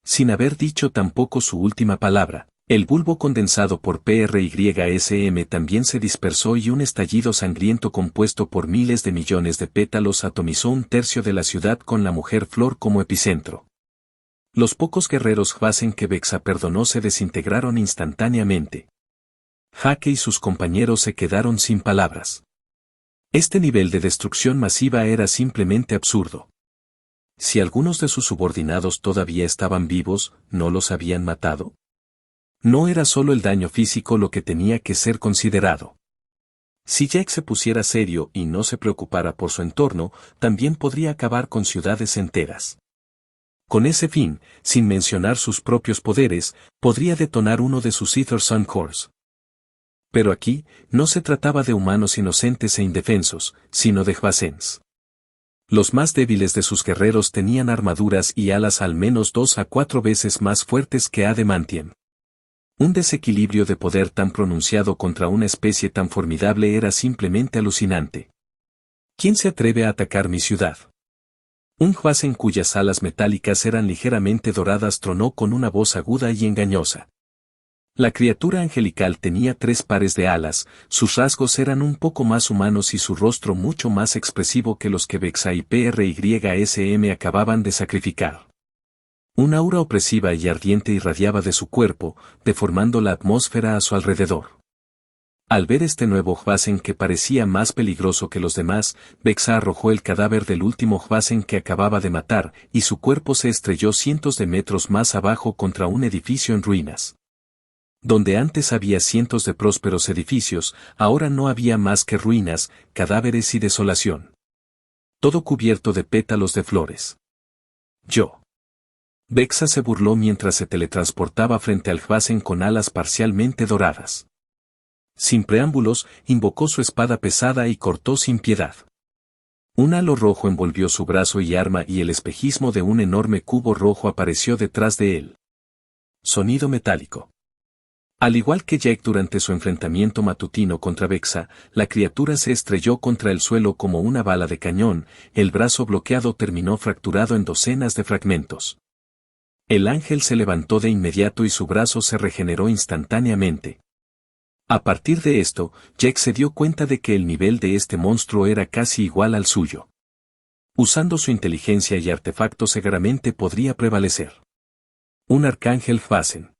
Sin haber dicho tampoco su última palabra, el bulbo condensado por PRYSM también se dispersó y un estallido sangriento compuesto por miles de millones de pétalos atomizó un tercio de la ciudad con la mujer flor como epicentro. Los pocos guerreros Hwasen que Vexa perdonó se desintegraron instantáneamente. Jake y sus compañeros se quedaron sin palabras. Este nivel de destrucción masiva era simplemente absurdo. Si algunos de sus subordinados todavía estaban vivos, ¿no los habían matado? No era solo el daño físico lo que tenía que ser considerado. Si Jack se pusiera serio y no se preocupara por su entorno, también podría acabar con ciudades enteras. Con ese fin, sin mencionar sus propios poderes, podría detonar uno de sus Ether Sun Cores. Pero aquí, no se trataba de humanos inocentes e indefensos, sino de Hwasens. Los más débiles de sus guerreros tenían armaduras y alas al menos 2 a 4 veces más fuertes que Adamantiem. Un desequilibrio de poder tan pronunciado contra una especie tan formidable era simplemente alucinante. ¿Quién se atreve a atacar mi ciudad? Un Hwasen cuyas alas metálicas eran ligeramente doradas tronó con una voz aguda y engañosa. La criatura angelical tenía 3 pares de alas, sus rasgos eran un poco más humanos y su rostro mucho más expresivo que los que Vexa y PRYSM acababan de sacrificar. Un aura opresiva y ardiente irradiaba de su cuerpo, deformando la atmósfera a su alrededor. Al ver este nuevo Hwasen que parecía más peligroso que los demás, Vexa arrojó el cadáver del último Hwasen que acababa de matar, y su cuerpo se estrelló cientos de metros más abajo contra un edificio en ruinas. Donde antes había cientos de prósperos edificios, ahora no había más que ruinas, cadáveres y desolación. Todo cubierto de pétalos de flores. Vexa se burló mientras se teletransportaba frente al Hwasen con alas parcialmente doradas. Sin preámbulos, invocó su espada pesada y cortó sin piedad. Un halo rojo envolvió su brazo y arma y el espejismo de un enorme cubo rojo apareció detrás de él. Sonido metálico. Al igual que Jack durante su enfrentamiento matutino contra Vexa, la criatura se estrelló contra el suelo como una bala de cañón, el brazo bloqueado terminó fracturado en docenas de fragmentos. El ángel se levantó de inmediato y su brazo se regeneró instantáneamente. A partir de esto, Jack se dio cuenta de que el nivel de este monstruo era casi igual al suyo. Usando su inteligencia y artefactos seguramente podría prevalecer. Un arcángel Hwasen.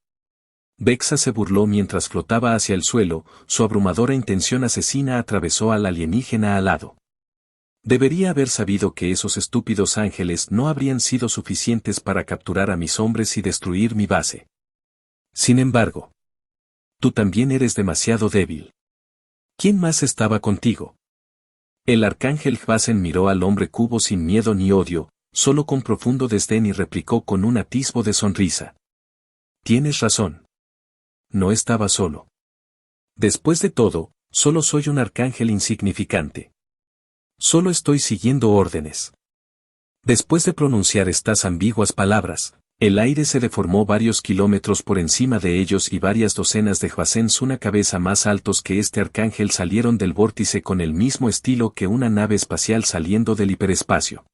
Vexa se burló mientras flotaba hacia el suelo, su abrumadora intención asesina atravesó al alienígena alado. Debería haber sabido que esos estúpidos ángeles no habrían sido suficientes para capturar a mis hombres y destruir mi base. Sin embargo, tú también eres demasiado débil. ¿Quién más estaba contigo? El arcángel Hwasen miró al hombre cubo sin miedo ni odio, solo con profundo desdén y replicó con un atisbo de sonrisa. Tienes razón. No estaba solo. Después de todo, solo soy un arcángel insignificante. Solo estoy siguiendo órdenes. Después de pronunciar estas ambiguas palabras, el aire se deformó varios kilómetros por encima de ellos y varias docenas de Hwasens una cabeza más altos que este arcángel salieron del vórtice con el mismo estilo que una nave espacial saliendo del hiperespacio.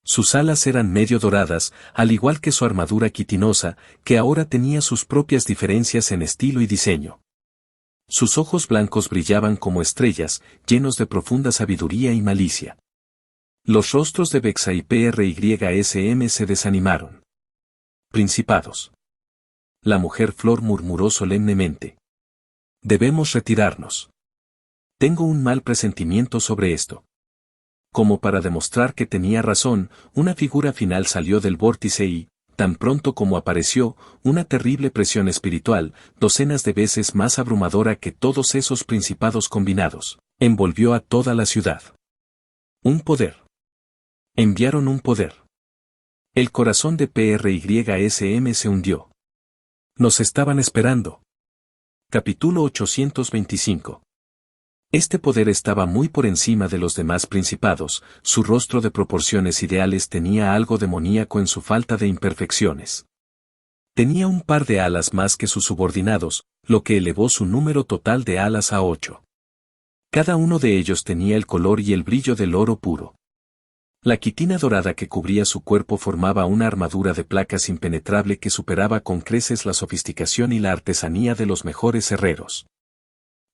Sus alas eran medio doradas, al igual que su armadura quitinosa, que ahora tenía sus propias diferencias en estilo y diseño. Sus ojos blancos brillaban como estrellas, llenos de profunda sabiduría y malicia. Los rostros de Vexa y PRYSM se desanimaron. Principados. La mujer Flor murmuró solemnemente. Debemos retirarnos. Tengo un mal presentimiento sobre esto. Como para demostrar que tenía razón, una figura final salió del vórtice y, tan pronto como apareció, una terrible presión espiritual, docenas de veces más abrumadora que todos esos principados combinados, envolvió a toda la ciudad. Un poder. Enviaron un poder. El corazón de PRYSM se hundió. Nos estaban esperando. Capítulo 825. Este poder estaba muy por encima de los demás principados, su rostro de proporciones ideales tenía algo demoníaco en su falta de imperfecciones. Tenía un par de alas más que sus subordinados, lo que elevó su número total de alas a 8. Cada uno de ellos tenía el color y el brillo del oro puro. La quitina dorada que cubría su cuerpo formaba una armadura de placas impenetrable que superaba con creces la sofisticación y la artesanía de los mejores herreros.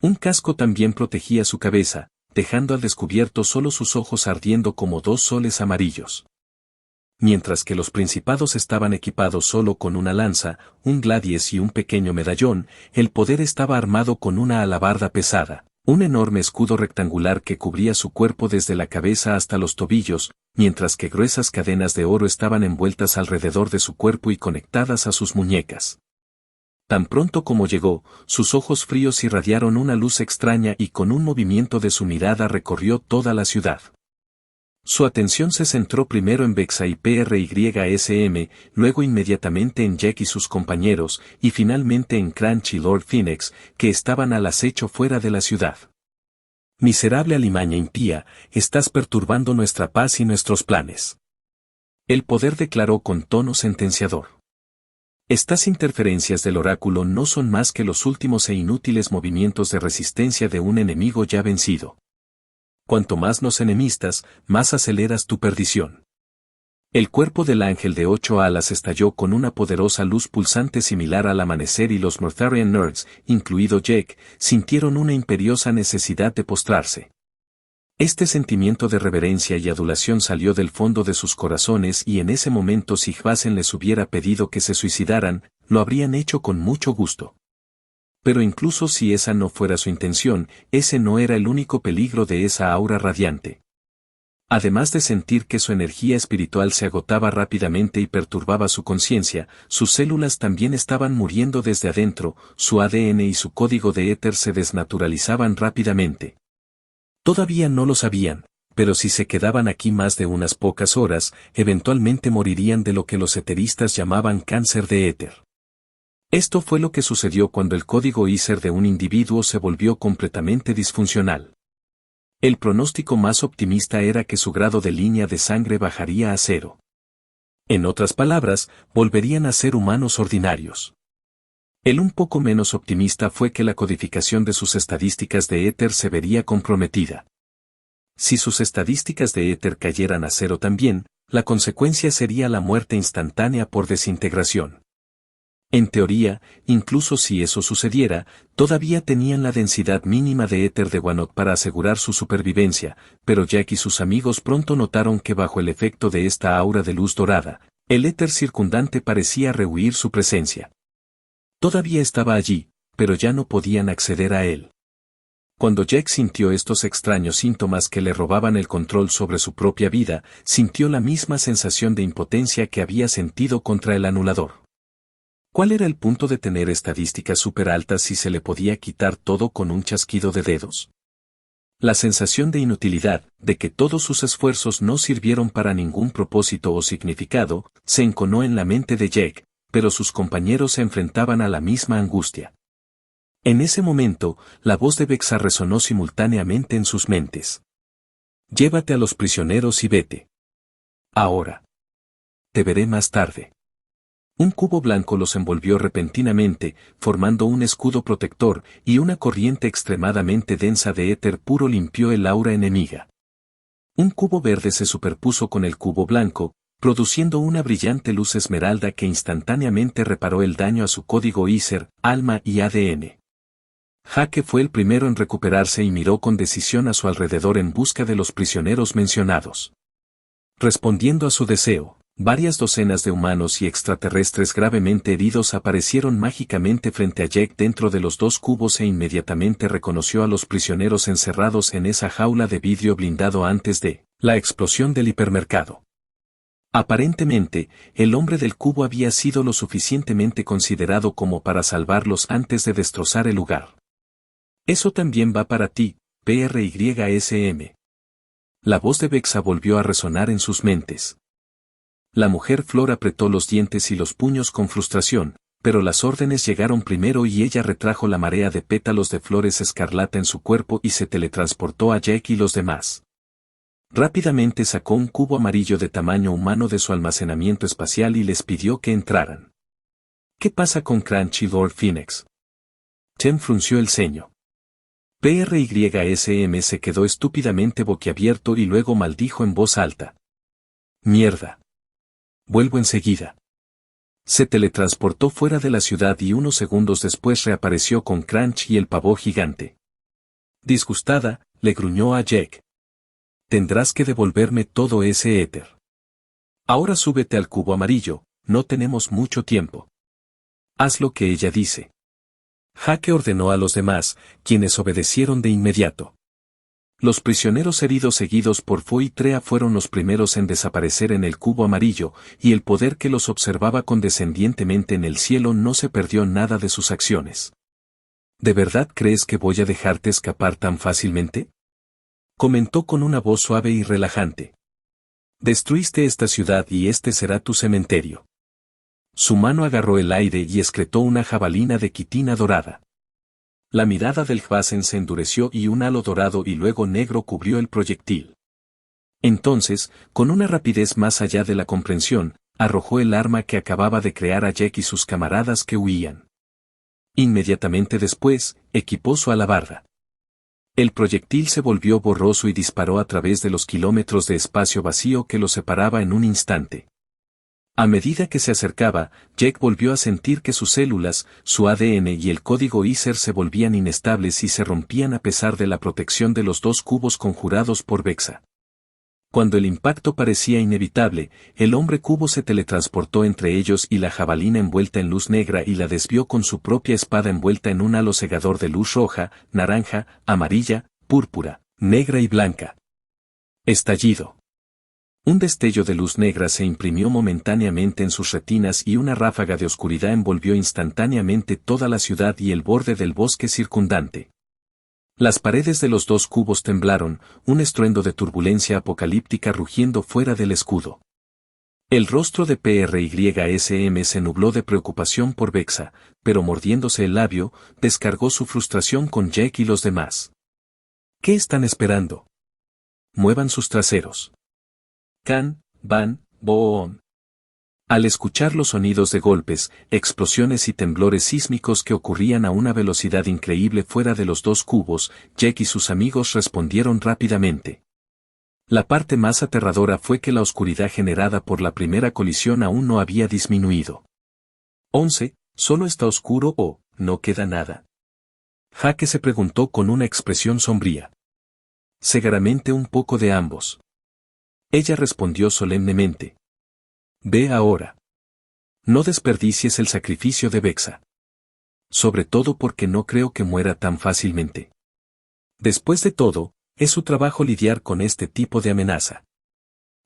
Un casco también protegía su cabeza, dejando al descubierto solo sus ojos ardiendo como 2 soles amarillos. Mientras que los principados estaban equipados solo con una lanza, un gladies y un pequeño medallón, el poder estaba armado con una alabarda pesada, un enorme escudo rectangular que cubría su cuerpo desde la cabeza hasta los tobillos, mientras que gruesas cadenas de oro estaban envueltas alrededor de su cuerpo y conectadas a sus muñecas. Tan pronto como llegó, sus ojos fríos irradiaron una luz extraña y con un movimiento de su mirada recorrió toda la ciudad. Su atención se centró primero en Vexa y PRYSM, luego inmediatamente en Jack y sus compañeros, y finalmente en Crunch y Lord Phoenix, que estaban al acecho fuera de la ciudad. Miserable alimaña impía, estás perturbando nuestra paz y nuestros planes. El poder declaró con tono sentenciador. Estas interferencias del oráculo no son más que los últimos e inútiles movimientos de resistencia de un enemigo ya vencido. Cuanto más nos enemistas, más aceleras tu perdición. El cuerpo del ángel de 8 alas estalló con una poderosa luz pulsante similar al amanecer y los Mortharian Nerds, incluido Jack, sintieron una imperiosa necesidad de postrarse. Este sentimiento de reverencia y adulación salió del fondo de sus corazones y en ese momento si Hvasen les hubiera pedido que se suicidaran, lo habrían hecho con mucho gusto. Pero incluso si esa no fuera su intención, ese no era el único peligro de esa aura radiante. Además de sentir que su energía espiritual se agotaba rápidamente y perturbaba su conciencia, sus células también estaban muriendo desde adentro, su ADN y su código de éter se desnaturalizaban rápidamente. Todavía no lo sabían, pero si se quedaban aquí más de unas pocas horas, eventualmente morirían de lo que los eteristas llamaban cáncer de éter. Esto fue lo que sucedió cuando el código ISER de un individuo se volvió completamente disfuncional. El pronóstico más optimista era que su grado de línea de sangre bajaría a 0. En otras palabras, volverían a ser humanos ordinarios. El un poco menos optimista fue que la codificación de sus estadísticas de éter se vería comprometida. Si sus estadísticas de éter cayeran a 0 también, la consecuencia sería la muerte instantánea por desintegración. En teoría, incluso si eso sucediera, todavía tenían la densidad mínima de éter de Wanot para asegurar su supervivencia, pero Jack y sus amigos pronto notaron que bajo el efecto de esta aura de luz dorada, el éter circundante parecía rehuir su presencia. Todavía estaba allí, pero ya no podían acceder a él. Cuando Jack sintió estos extraños síntomas que le robaban el control sobre su propia vida, sintió la misma sensación de impotencia que había sentido contra el anulador. ¿Cuál era el punto de tener estadísticas súper altas si se le podía quitar todo con un chasquido de dedos? La sensación de inutilidad, de que todos sus esfuerzos no sirvieron para ningún propósito o significado, se enconó en la mente de Jack, pero sus compañeros se enfrentaban a la misma angustia. En ese momento, la voz de Vexa resonó simultáneamente en sus mentes. Llévate a los prisioneros y vete. Ahora. Te veré más tarde. Un cubo blanco los envolvió repentinamente, formando un escudo protector, y una corriente extremadamente densa de éter puro limpió el aura enemiga. Un cubo verde se superpuso con el cubo blanco, produciendo una brillante luz esmeralda que instantáneamente reparó el daño a su código ISER, alma y ADN. Jaque fue el primero en recuperarse y miró con decisión a su alrededor en busca de los prisioneros mencionados. Respondiendo a su deseo, varias docenas de humanos y extraterrestres gravemente heridos aparecieron mágicamente frente a Jack dentro de los dos cubos e inmediatamente reconoció a los prisioneros encerrados en esa jaula de vidrio blindado antes de la explosión del hipermercado. Aparentemente, el hombre del cubo había sido lo suficientemente considerado como para salvarlos antes de destrozar el lugar. Eso también va para ti, PRYSM. La voz de Vexa volvió a resonar en sus mentes. La mujer Flor apretó los dientes y los puños con frustración, pero las órdenes llegaron primero y ella retrajo la marea de pétalos de flores escarlata en su cuerpo y se teletransportó a Jack y los demás. Rápidamente sacó un cubo amarillo de tamaño humano de su almacenamiento espacial y les pidió que entraran. ¿Qué pasa con Crunch y Lord Phoenix? Chen frunció el ceño. PRYSM se quedó estúpidamente boquiabierto y luego maldijo en voz alta. Mierda. Vuelvo enseguida. Se teletransportó fuera de la ciudad y unos segundos después reapareció con Crunch y el pavo gigante. Disgustada, le gruñó a Jack. Tendrás que devolverme todo ese éter. Ahora súbete al cubo amarillo, no tenemos mucho tiempo. Haz lo que ella dice. Jaque ordenó a los demás, quienes obedecieron de inmediato. Los prisioneros heridos seguidos por Fo y Trea fueron los primeros en desaparecer en el cubo amarillo, y el poder que los observaba condescendientemente en el cielo no se perdió nada de sus acciones. ¿De verdad crees que voy a dejarte escapar tan fácilmente? Comentó con una voz suave y relajante. Destruiste esta ciudad y este será tu cementerio. Su mano agarró el aire y excretó una jabalina de quitina dorada. La mirada del Hvasen se endureció y un halo dorado y luego negro cubrió el proyectil. Entonces, con una rapidez más allá de la comprensión, arrojó el arma que acababa de crear a Jack y sus camaradas que huían. Inmediatamente después, equipó su alabarda. El proyectil se volvió borroso y disparó a través de los kilómetros de espacio vacío que lo separaba en un instante. A medida que se acercaba, Jack volvió a sentir que sus células, su ADN y el código ISER se volvían inestables y se rompían a pesar de la protección de los dos cubos conjurados por Vexa. Cuando el impacto parecía inevitable, el hombre cubo se teletransportó entre ellos y la jabalina envuelta en luz negra y la desvió con su propia espada envuelta en un halo cegador de luz roja, naranja, amarilla, púrpura, negra y blanca. Estallido. Un destello de luz negra se imprimió momentáneamente en sus retinas y una ráfaga de oscuridad envolvió instantáneamente toda la ciudad y el borde del bosque circundante. Las paredes de los dos cubos temblaron, un estruendo de turbulencia apocalíptica rugiendo fuera del escudo. El rostro de PRYSM se nubló de preocupación por Vexa, pero mordiéndose el labio, descargó su frustración con Jack y los demás. ¿Qué están esperando? Muevan sus traseros. Can, Van, Boon. Al escuchar los sonidos de golpes, explosiones y temblores sísmicos que ocurrían a una velocidad increíble fuera de los dos cubos, Jack y sus amigos respondieron rápidamente. La parte más aterradora fue que la oscuridad generada por la primera colisión aún no había disminuido. 11. ¿Solo está oscuro o no queda nada? Jaque se preguntó con una expresión sombría. Seguramente un poco de ambos. Ella respondió solemnemente. Ve ahora. No desperdicies el sacrificio de Vexa. Sobre todo porque no creo que muera tan fácilmente. Después de todo, es su trabajo lidiar con este tipo de amenaza.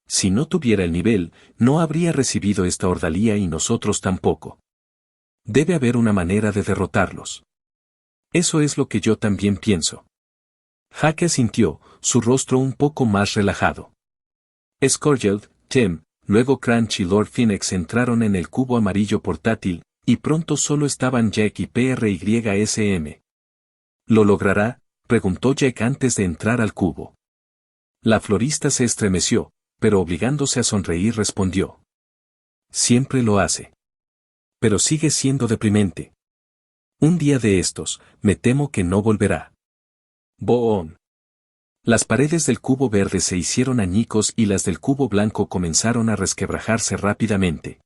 Si no tuviera el nivel, no habría recibido esta ordalía y nosotros tampoco. Debe haber una manera de derrotarlos. Eso es lo que yo también pienso. Jaque asintió, su rostro un poco más relajado. Scourgeld, Tem, luego Crunch y Lord Phoenix entraron en el cubo amarillo portátil, y pronto solo estaban Jack y PRYSM. ¿Lo logrará?, preguntó Jack antes de entrar al cubo. La florista se estremeció, pero obligándose a sonreír respondió. Siempre lo hace. Pero sigue siendo deprimente. Un día de estos, me temo que no volverá. Boon. Las paredes del cubo verde se hicieron añicos y las del cubo blanco comenzaron a resquebrajarse rápidamente.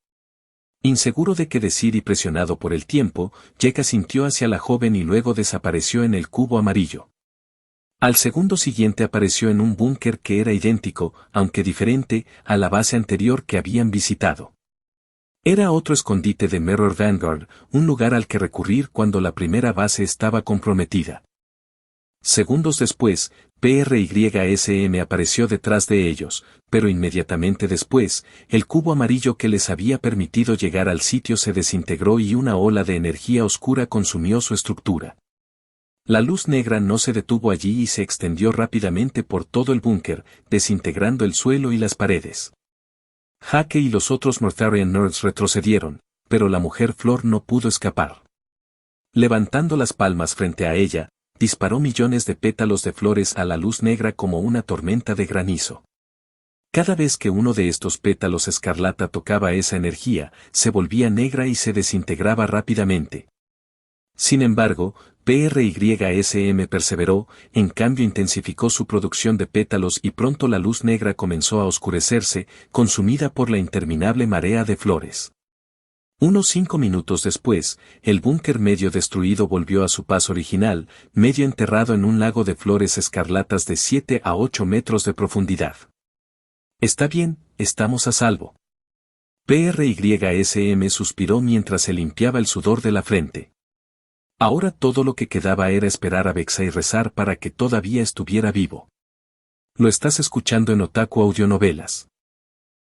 Inseguro de qué decir y presionado por el tiempo, Jack asintió hacia la joven y luego desapareció en el cubo amarillo. Al segundo siguiente apareció en un búnker que era idéntico, aunque diferente, a la base anterior que habían visitado. Era otro escondite de Mirror Vanguard, un lugar al que recurrir cuando la primera base estaba comprometida. Segundos después, PRYSM apareció detrás de ellos, pero inmediatamente después, el cubo amarillo que les había permitido llegar al sitio se desintegró y una ola de energía oscura consumió su estructura. La luz negra no se detuvo allí y se extendió rápidamente por todo el búnker, desintegrando el suelo y las paredes. Jaque y los otros Mortharian Nerds retrocedieron, pero la mujer Flor no pudo escapar. Levantando las palmas frente a ella, disparó millones de pétalos de flores a la luz negra como una tormenta de granizo. Cada vez que uno de estos pétalos escarlata tocaba esa energía, se volvía negra y se desintegraba rápidamente. Sin embargo, PRYSM perseveró, en cambio intensificó su producción de pétalos y pronto la luz negra comenzó a oscurecerse, consumida por la interminable marea de flores. Unos 5 minutos después, el búnker medio destruido volvió a su paso original, medio enterrado en un lago de flores escarlatas de 7 a 8 metros de profundidad. Está bien, estamos a salvo. PRYSM suspiró mientras se limpiaba el sudor de la frente. Ahora todo lo que quedaba era esperar a Vexa y rezar para que todavía estuviera vivo. Lo estás escuchando en Otaku Audionovelas.